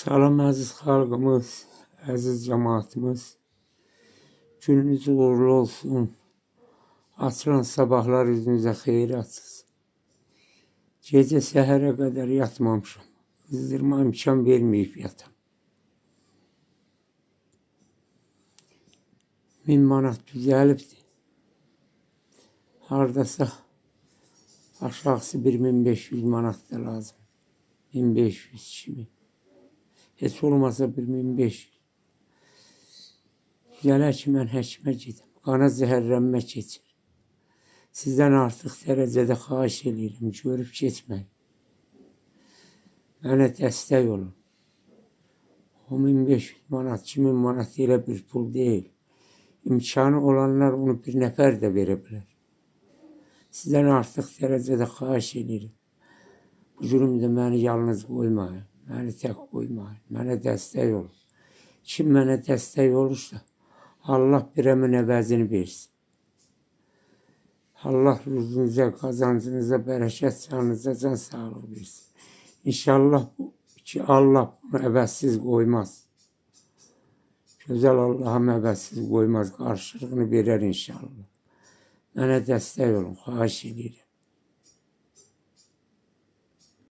Salam əziz xalqımız, əziz cəmaatımız. Gününüz uğurlu olsun. Açılan sabahlar yüzünüzə xeyir açsın. Gecə səhərə qədər yatmamışam. Qızdırma imkan verməyib yatam. 1000 manat düzəlibdir. Hardasa aşağısı 1500 manat da lazım. 1500-2000. Heç olmasa 1500. Gələ ki, mən həkimə gedim. Qana zəhərlənmə keçir. Sizdən artıq dərəcədə xahiş edirəm. Görüb keçməyin. Mənə dəstək olun. O 1500 manat, 2000 manat elə bir pul deyil. İmkanı olanlar onu bir nəfər də verə bilər. Sizdən artıq dərəcədə xahiş edirəm. Bu cürümdə məni yalnız qoymayın. Məni tək qoymayın. Mənə dəstək olun. Kim mənə dəstək olursa, Allah birəmin əvəzini versin. Allah rüzünüzə, qazancınıza, bərəkət, canınıza can sağlıq versin. İnşallah ki, Allah bunu əvəzsiz qoymaz. Gözəl Allah'ım əvəzsiz qoymaz. Qarşılığını verər inşallah. Mənə dəstək olun, xahiş edirəm.